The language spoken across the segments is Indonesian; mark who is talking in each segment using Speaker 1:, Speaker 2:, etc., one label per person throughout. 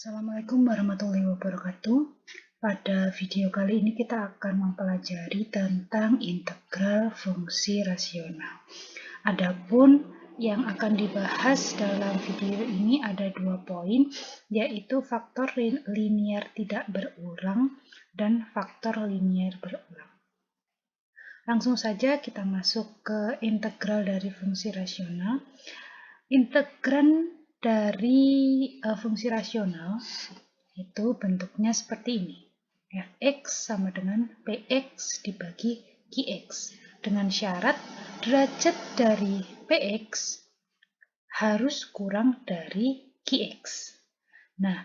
Speaker 1: Assalamualaikum warahmatullahi wabarakatuh. Pada video kali ini kita akan mempelajari tentang integral fungsi rasional. Adapun yang akan dibahas dalam video ini ada 2 poin, yaitu faktor linier tidak berulang dan faktor linier berulang. Langsung saja kita masuk ke integral dari fungsi rasional. Integran dari fungsi rasional itu bentuknya seperti ini. Fx sama dengan Px dibagi Qx. Dengan syarat derajat dari Px harus kurang dari Qx. Nah,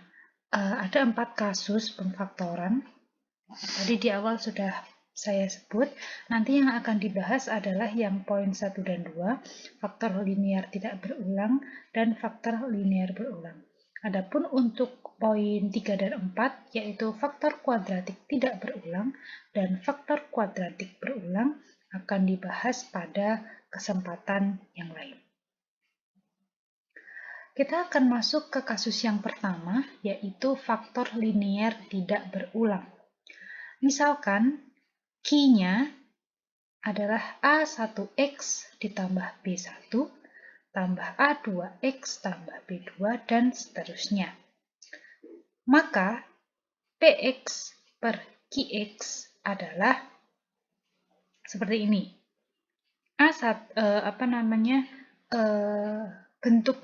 Speaker 1: ada 4 kasus pemfaktoran. Tadi di awal sudah saya sebut. Nanti yang akan dibahas adalah yang poin 1 dan 2, faktor linier tidak berulang dan faktor linier berulang. Adapun untuk poin 3 dan 4, yaitu faktor kuadratik tidak berulang dan faktor kuadratik berulang, akan dibahas pada kesempatan yang lain. Kita akan masuk ke kasus yang pertama, yaitu faktor linier tidak berulang. Misalkan Q-nya adalah A1X ditambah B1 tambah A2X tambah B2 dan seterusnya. Maka Px per Qx adalah seperti ini. Bentuk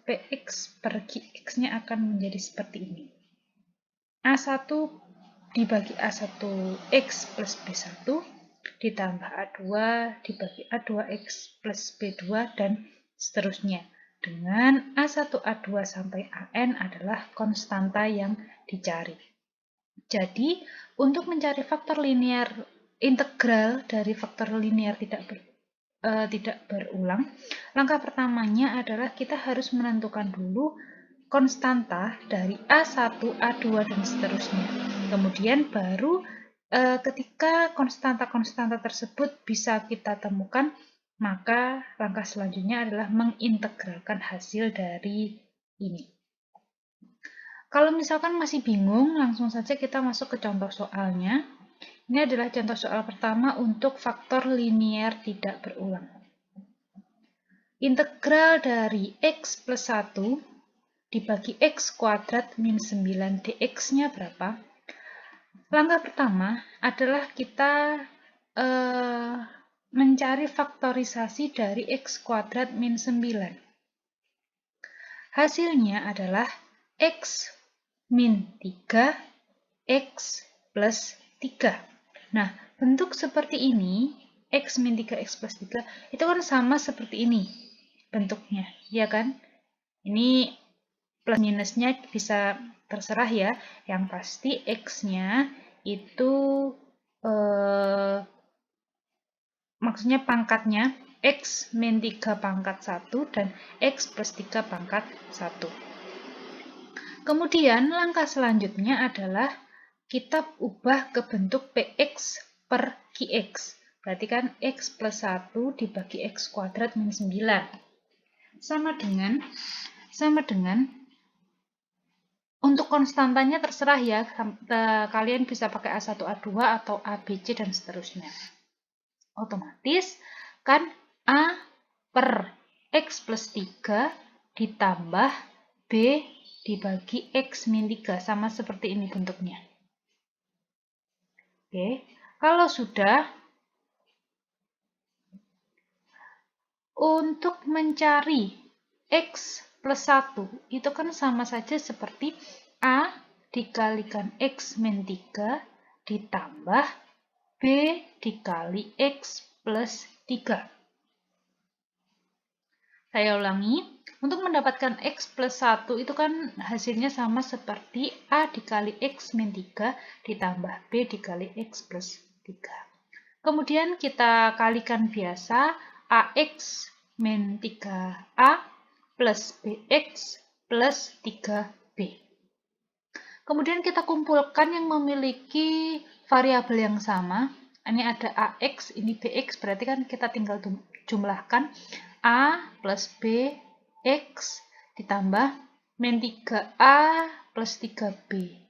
Speaker 1: Px per Qx-nya akan menjadi seperti ini. A1 dibagi A1X plus B1 ditambah A2 dibagi A2X plus B2 dan seterusnya. Dengan A1, A2 sampai AN adalah konstanta yang dicari. Jadi, untuk mencari faktor linier integral dari faktor linier tidak berulang, langkah pertamanya adalah kita harus menentukan dulu konstanta dari A1, A2, dan seterusnya. Kemudian baru ketika konstanta-konstanta tersebut bisa kita temukan, maka langkah selanjutnya adalah mengintegralkan hasil dari ini. Kalau misalkan masih bingung, langsung saja kita masuk ke contoh soalnya. Ini adalah contoh soal pertama untuk faktor linier tidak berulang. Integral dari X plus 1 dibagi X kuadrat min 9 dx-nya berapa? Langkah pertama adalah kita mencari faktorisasi dari X kuadrat min 9. Hasilnya adalah X min 3, X plus 3. Nah, bentuk seperti ini, X min 3, X plus 3, itu kan sama seperti ini bentuknya, ya kan? Ini plus minusnya bisa terserah ya, yang pasti X-nya itu maksudnya pangkatnya X min 3 pangkat 1 dan X plus 3 pangkat 1. Kemudian langkah selanjutnya adalah kita ubah ke bentuk Px per Qx. Berarti kan X plus 1 dibagi X kuadrat min 9. Sama dengan untuk konstantanya terserah ya, kalian bisa pakai A1, A2 atau ABC dan seterusnya. Otomatis kan A per X plus 3 ditambah B dibagi X min 3, sama seperti ini bentuknya. Oke, kalau sudah, untuk mencari X plus 1, itu kan sama saja seperti A dikalikan X min 3 ditambah B dikali X plus 3. Saya ulangi, untuk mendapatkan X plus 1 itu kan hasilnya sama seperti A dikali X min 3 ditambah B dikali X plus 3. Kemudian kita kalikan biasa AX min 3A plus BX plus 3B. Kemudian kita kumpulkan yang memiliki variabel yang sama. Ini ada AX, ini BX, berarti kan kita tinggal jumlahkan A plus B X ditambah min 3A plus 3B.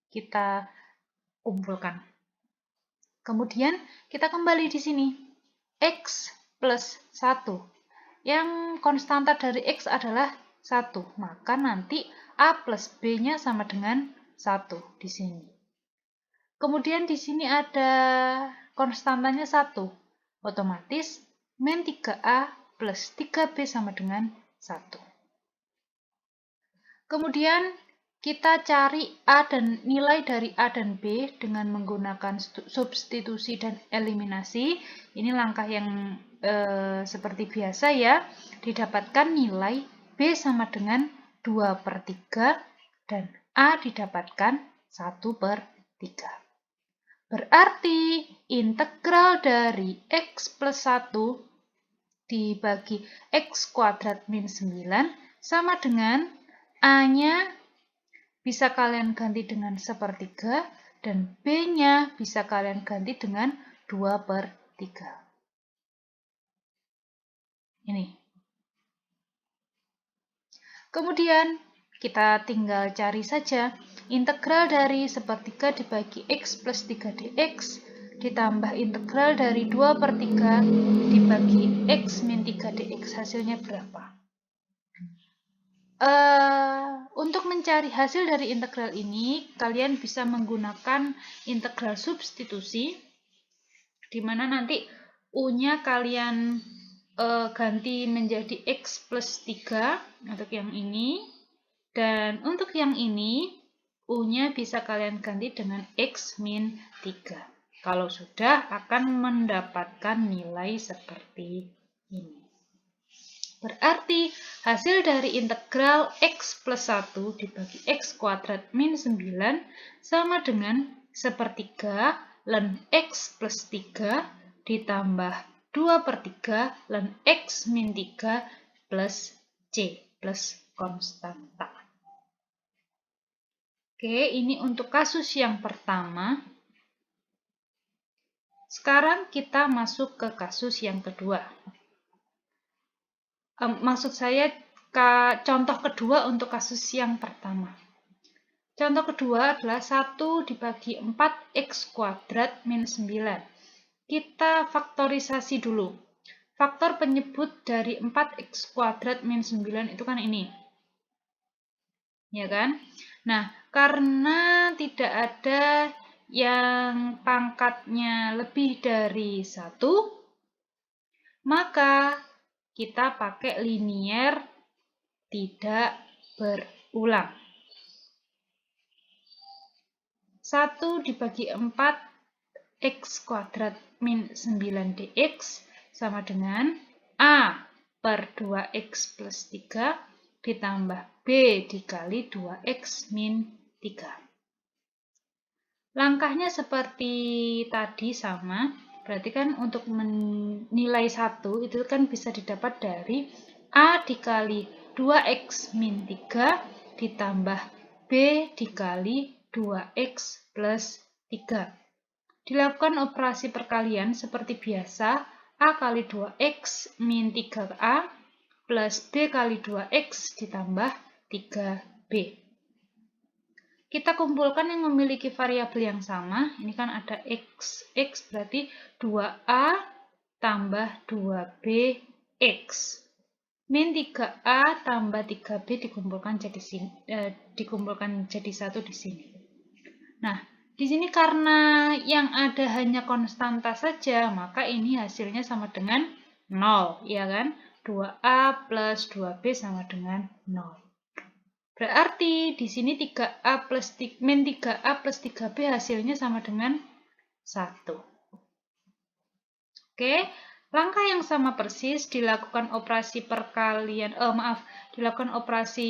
Speaker 1: Kita kumpulkan. Kemudian kita kembali di sini. X plus 1. Yang konstanta dari X adalah 1. Maka nanti A plus B-nya sama dengan 1 di sini. Kemudian di sini ada konstantanya 1. Otomatis min 3A plus 3B sama dengan 1. Kemudian kita cari A dan nilai dari A dan B dengan menggunakan substitusi dan eliminasi. Ini langkah yang seperti biasa ya. Didapatkan nilai B sama dengan 2/3 dan A didapatkan 1/3. Berarti integral dari X plus 1 dibagi X kuadrat min 9 sama dengan A-nya bisa kalian ganti dengan 1/3 dan B-nya bisa kalian ganti dengan 2/3. Ini. Kemudian kita tinggal cari saja integral dari 1/3 dibagi X plus 3 dx ditambah integral dari 2/3 dibagi X min 3 dx. Hasilnya berapa? Untuk mencari hasil dari integral ini, kalian bisa menggunakan integral substitusi, di mana nanti U-nya kalian ganti menjadi X plus 3 untuk yang ini. Dan untuk yang ini, U-nya bisa kalian ganti dengan X min 3. Kalau sudah, akan mendapatkan nilai seperti ini. Berarti hasil dari integral X plus 1 dibagi X kuadrat min 9 sama dengan 1/3 ln X plus 3 ditambah 2/3 ln X min 3 plus C plus konstanta. Oke, ini untuk kasus yang pertama. Sekarang kita masuk ke kasus yang kedua. Maksud saya contoh kedua untuk kasus yang pertama. Contoh kedua adalah 1 dibagi 4x kuadrat min 9. Kita faktorisasi dulu. Faktor penyebut dari 4x kuadrat min 9 itu kan ini. Ya kan? Nah, karena tidak ada yang pangkatnya lebih dari 1, maka kita pakai linier tidak berulang. 1 dibagi 4 x kuadrat min 9 dx sama dengan A per 2x plus 3 ditambah B dikali 2x min 3. Langkahnya seperti tadi sama, berarti kan untuk menilai 1 itu kan bisa didapat dari A dikali 2x min 3 ditambah B dikali 2x plus 3. Dilakukan operasi perkalian seperti biasa, A kali 2x min 3A plus B kali 2x ditambah 3B. Kita kumpulkan yang memiliki variabel yang sama. Ini kan ada x berarti 2A tambah 2B X. Min 3A tambah 3B dikumpulkan jadi 1 di sini. Nah, di sini karena yang ada hanya konstanta saja, maka ini hasilnya sama dengan 0, ya kan? 2A plus 2B sama dengan 0. Berarti di sini 3A plus min 3A plus 3B hasilnya sama dengan 1. Oke, langkah yang sama persis dilakukan operasi dilakukan operasi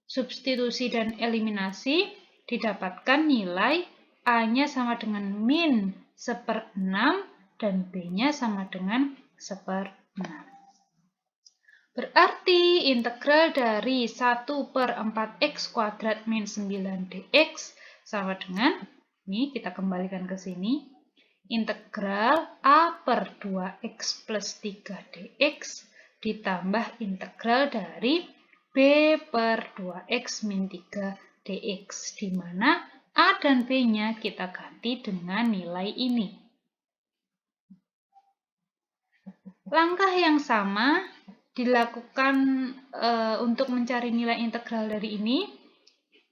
Speaker 1: substitusi dan eliminasi, didapatkan nilai A-nya sama dengan min 1/6 dan B-nya sama dengan 1/6. Berarti integral dari 1/4x kuadrat min 9 dx sama dengan, ini kita kembalikan ke sini, integral A per 2x plus 3 dx ditambah integral dari B per 2x min 3 dx. dx, di mana A dan B-nya kita ganti dengan nilai ini. Langkah yang sama dilakukan untuk mencari nilai integral dari ini,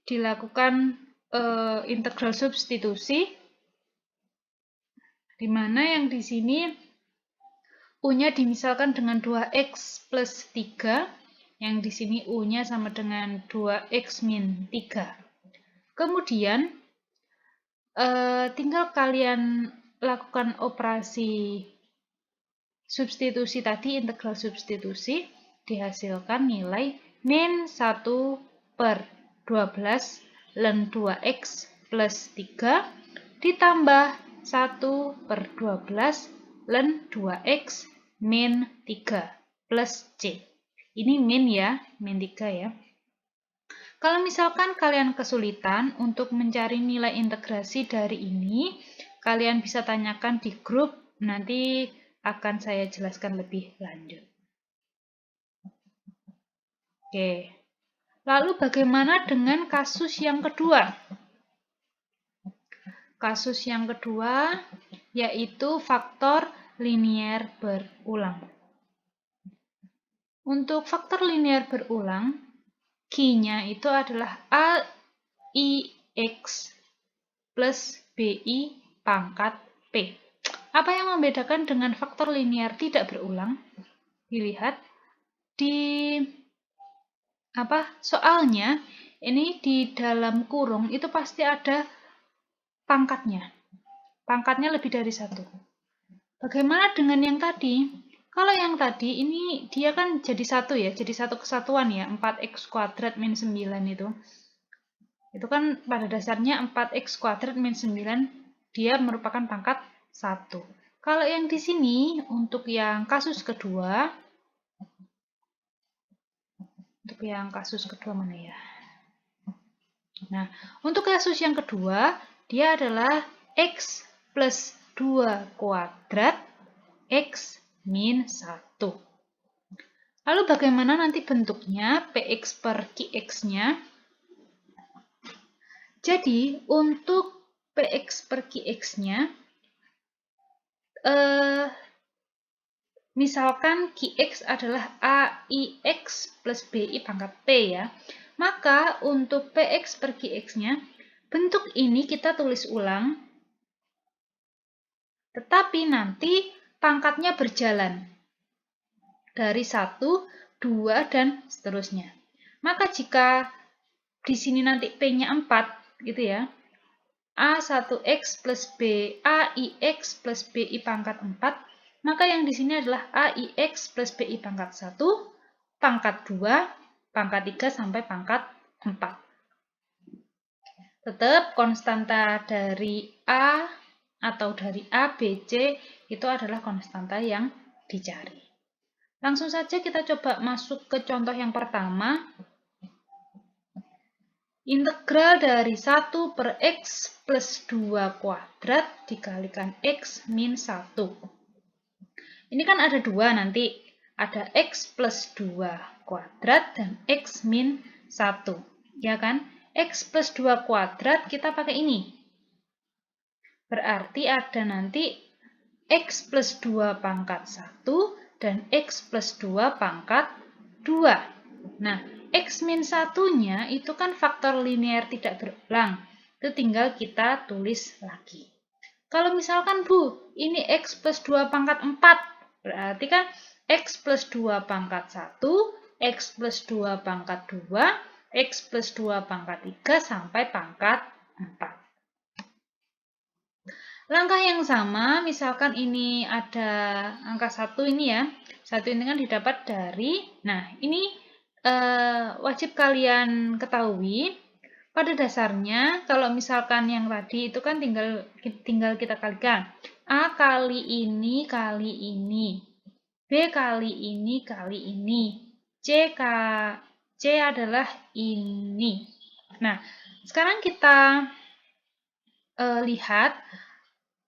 Speaker 1: dilakukan integral substitusi, di mana yang di sini U-nya dimisalkan dengan 2x plus 3, yang di sini U-nya sama dengan 2x min 3. Kemudian, tinggal kalian lakukan operasi substitusi tadi, integral substitusi, dihasilkan nilai min 1 per 12 ln 2x plus 3 ditambah 1 per 12 ln 2x min 3 plus C. Ini min ya, min 3 ya. Kalau misalkan kalian kesulitan untuk mencari nilai integrasi dari ini, kalian bisa tanyakan di grup, nanti akan saya jelaskan lebih lanjut. Oke. Lalu bagaimana dengan kasus yang kedua? Kasus yang kedua yaitu faktor linier berulang. Untuk faktor linier berulang, Q-nya itu adalah AIX plus BI pangkat P. Apa yang membedakan dengan faktor linier tidak berulang? Dilihat di soalnya ini di dalam kurung itu pasti ada pangkatnya. Pangkatnya lebih dari 1. Bagaimana dengan yang tadi? Kalau yang tadi ini dia kan jadi 1 ya, jadi satu kesatuan ya, 4x kuadrat min 9 itu. Itu kan pada dasarnya 4x kuadrat min 9 dia merupakan pangkat 1. Kalau yang di sini untuk yang kasus kedua, mana ya? Nah, untuk kasus yang kedua, dia adalah x plus 2 kuadrat x min 1. Lalu bagaimana nanti bentuknya px per qx-nya? Jadi, untuk px per qx-nya, misalkan qx adalah AIX plus BI pangkat P ya. Maka untuk px per qx-nya, bentuk ini kita tulis ulang. Tetapi nanti pangkatnya berjalan. Dari 1, 2, dan seterusnya. Maka jika di sini nanti P-nya 4, gitu ya. A1x plus B, AIX plus BI pangkat 4, maka yang di sini adalah AIX plus BI pangkat 1, pangkat 2, pangkat 3, sampai pangkat 4. Tetap konstanta dari A atau dari A, B, C itu adalah konstanta yang dicari. Langsung saja kita coba masuk ke contoh yang pertama. Integral dari 1 per x plus 2 kuadrat dikalikan x min 1. Ini kan ada 2 nanti. Ada x plus 2 kuadrat dan x min 1. Ya kan? X plus 2 kuadrat kita pakai ini. Berarti ada nanti x plus 2 pangkat 1 dan x plus 2 pangkat 2. Nah, x min 1-nya itu kan faktor linier tidak berulang. Itu tinggal kita tulis lagi. Kalau misalkan Bu, ini x plus 2 pangkat 4. Berarti kan x plus 2 pangkat 1, x plus 2 pangkat 2, x plus 2 pangkat 3, sampai pangkat 4. Langkah yang sama, misalkan ini ada angka 1 ini ya. 1 ini kan didapat dari, nah ini wajib kalian ketahui, pada dasarnya kalau misalkan yang tadi itu kan tinggal kita kalikan. A kali ini, B kali ini, C adalah ini. Nah, sekarang kita lihat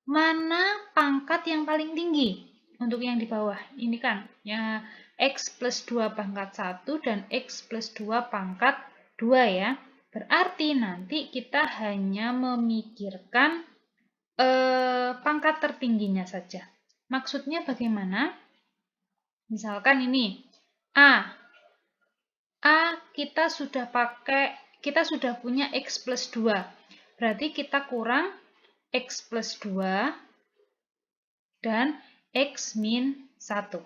Speaker 1: mana pangkat yang paling tinggi untuk yang di bawah. Ini kan ya x plus 2 pangkat 1 dan x plus 2 pangkat 2 ya. Berarti nanti kita hanya memikirkan pangkat tertingginya saja. Maksudnya bagaimana? Misalkan ini A kita sudah punya X plus 2. Berarti kita kurang X plus 2 dan X min 1.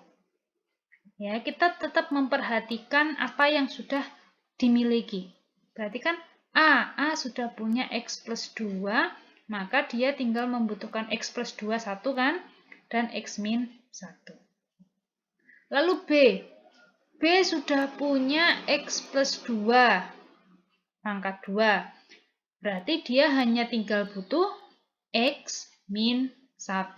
Speaker 1: Ya, kita tetap memperhatikan apa yang sudah dimiliki. Berarti kan A sudah punya X plus 2, maka dia tinggal membutuhkan X plus 2 1 kan, dan X min 1. Lalu B sudah punya X plus 2, pangkat 2. Berarti dia hanya tinggal butuh X min 1.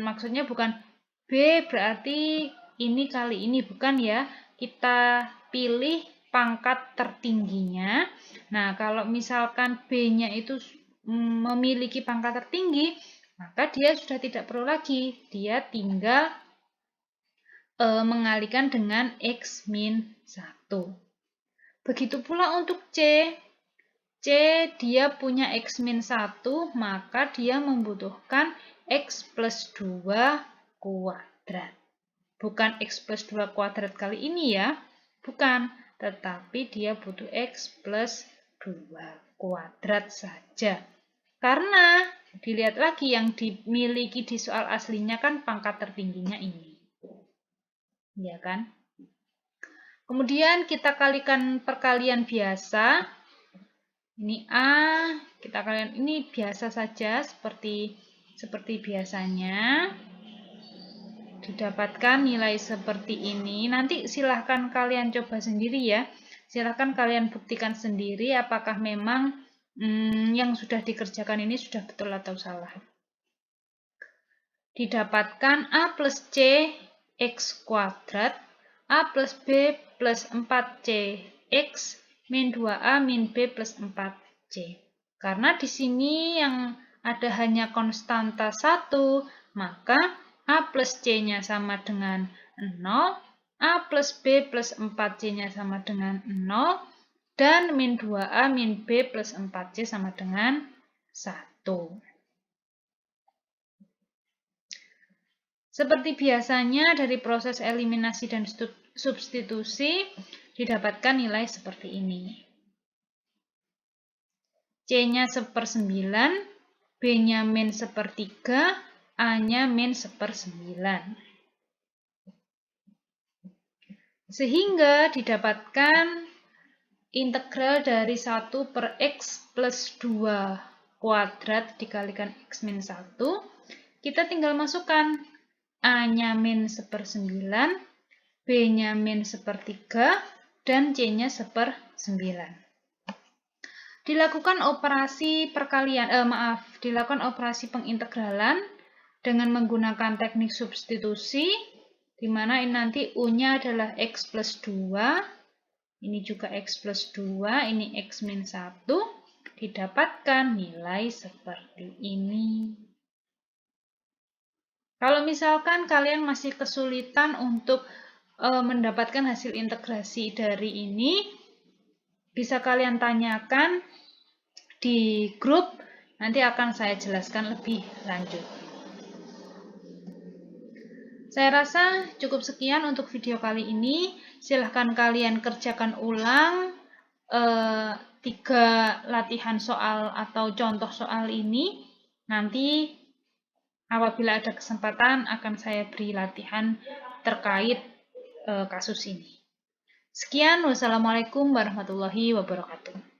Speaker 1: Maksudnya bukan B berarti ini kali ini, bukan ya. Kita pilih pangkat tertingginya. Nah, kalau misalkan B-nya itu memiliki pangkat tertinggi, maka dia sudah tidak perlu lagi. Dia tinggal mengalihkan dengan X min 1. Begitu pula untuk C. Dia punya X min 1, maka dia membutuhkan X plus 2 kuadrat. Bukan X plus 2 kuadrat kali ini ya. Bukan. Tetapi dia butuh X plus 2 kuadrat saja. Karena dilihat lagi yang dimiliki di soal aslinya kan pangkat tertingginya ini. Ya kan? Kemudian kita kalikan perkalian biasa. Ini A, kita kalikan ini biasa saja seperti biasanya. Didapatkan nilai seperti ini. Nanti silahkan kalian coba sendiri ya. Silahkan kalian buktikan sendiri apakah memang yang sudah dikerjakan ini sudah betul atau salah. Didapatkan A plus C X kuadrat, A plus B plus 4C X min 2A min B plus 4C. Karena di sini yang ada hanya konstanta 1, maka A plus C-nya sama dengan 0, A plus B plus 4C-nya sama dengan 0, dan min 2A min B plus 4C sama dengan 1. Seperti biasanya dari proses eliminasi dan substitusi didapatkan nilai seperti ini. C-nya 1/9, B-nya min 1/3, A-nya min 1/9. Sehingga didapatkan integral dari 1 per X plus 2 kuadrat dikalikan X min 1. Kita tinggal masukkan A-nya min 1/9, B-nya min 1/3, dan C-nya 1/9. Dilakukan operasi dilakukan operasi pengintegralan dengan menggunakan teknik substitusi, di mana ini nanti U-nya adalah X plus 2, ini juga X plus 2, ini X min 1, didapatkan nilai seperti ini. Kalau misalkan kalian masih kesulitan untuk mendapatkan hasil integrasi dari ini, bisa kalian tanyakan di grup, nanti akan saya jelaskan lebih lanjut. Saya rasa cukup sekian untuk video kali ini. Silahkan kalian kerjakan ulang 3 latihan soal atau contoh soal ini. Nanti apabila ada kesempatan akan saya beri latihan terkait kasus ini. Sekian, wassalamualaikum warahmatullahi wabarakatuh.